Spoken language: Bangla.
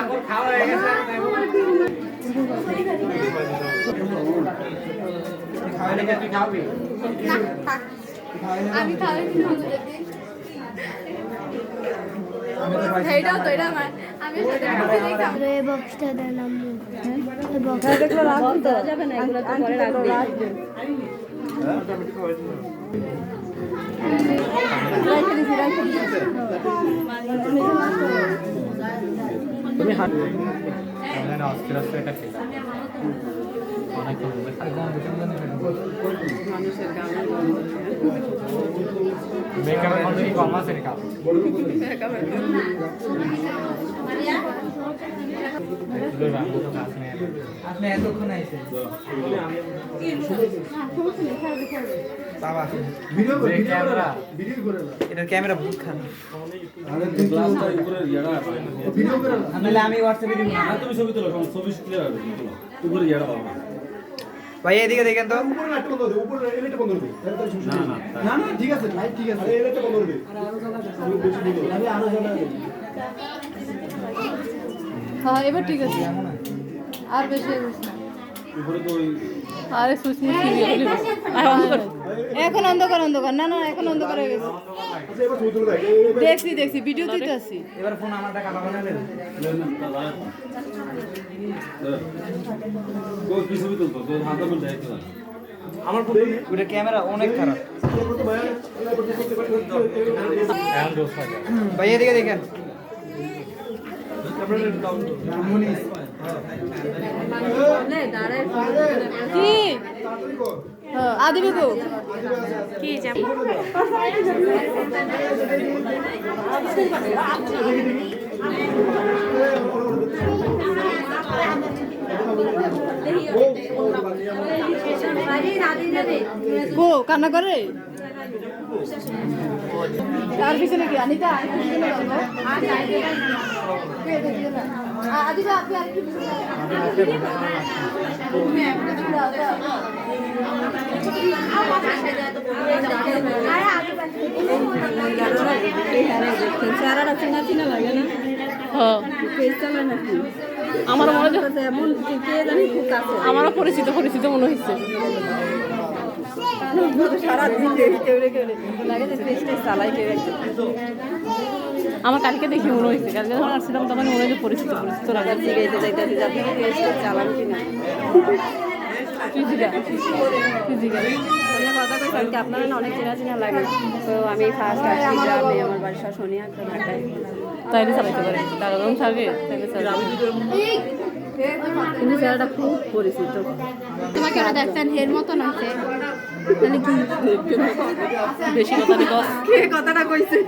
আমি খাওয়াই এইটাও তো এটা আমার আমি এই বক্সটা দিলাম এই বক্সটা দেখলে রাখতে দেওয়া যাবে না এগুলো তো পরে রাখবে তুমি হাত আমরা অস্থির অস্থির এটা খেলা অনেক মানুষের গান মেকআপ এর মধ্যে কম আছে রেখা আপনি এতক্ষণ আইছেন বাবা ভিডিও করে ক্যামেরা ভিডিও করে এটা ক্যামেরা বহুত খারাপ আরে তুই গ্লাসটা উপরে ইয়াড়া ভিডিও করে নালে আমি WhatsApp এ দিব না তুমি ছবি তোলো ছবি ক্লিয়ার হবে উপরে ইয়াড়া পাবো ভাই এদিকে দেখেন তো উপরে লাইট বন্ধ করে উপরে এলইডি বন্ধ করে না না না ঠিক আছে লাইট ঠিক আছে এলইডি বন্ধ করে আমি বেশি দিব আমি আরো জানা হ্যাঁ এবার ঠিক আছে আর বেশি উপরে তো আরে সুস্মিত এখন অন্ধকার না না এখন অন্ধকার হয়ে গেছে আচ্ছা এবার ছবি তুলে দেখ দেখছি ভিডিওতেই তো আছি এবার ফোন আমারটা কাটা বানাবেন কোন কিছু ছবি তুলতো তো হাতে মধ্যে দেখতে না আমার ফোন ওটা ক্যামেরা অনেক খারাপ এখন দোষ থাকে ভাই এদিকে দেখেন কি আদিবি গো কি গো কান্না করে তার পিছনে কি অনিতা আদিবা আপনি আর কি আমারও পরিচিত মনে হচ্ছে আমার কালকে দেখি মনে হয়েছে কালকে যখন আসছিলাম তখন মনে হয়েছে পরিচিত লাগে চালান কিনা আপনারা অনেক চেনা লাগে তো আমি ফার্স্ট আসছি গ্রামে আমার বাড়ির সব সোনিয়া তাইলে চালাইতে পারে তারা যখন থাকে কিন্তু ছেলেটা খুব পরিচিত তোমাকে ওরা দেখছেন এর মতন আছে বেশি কথাটা কইছে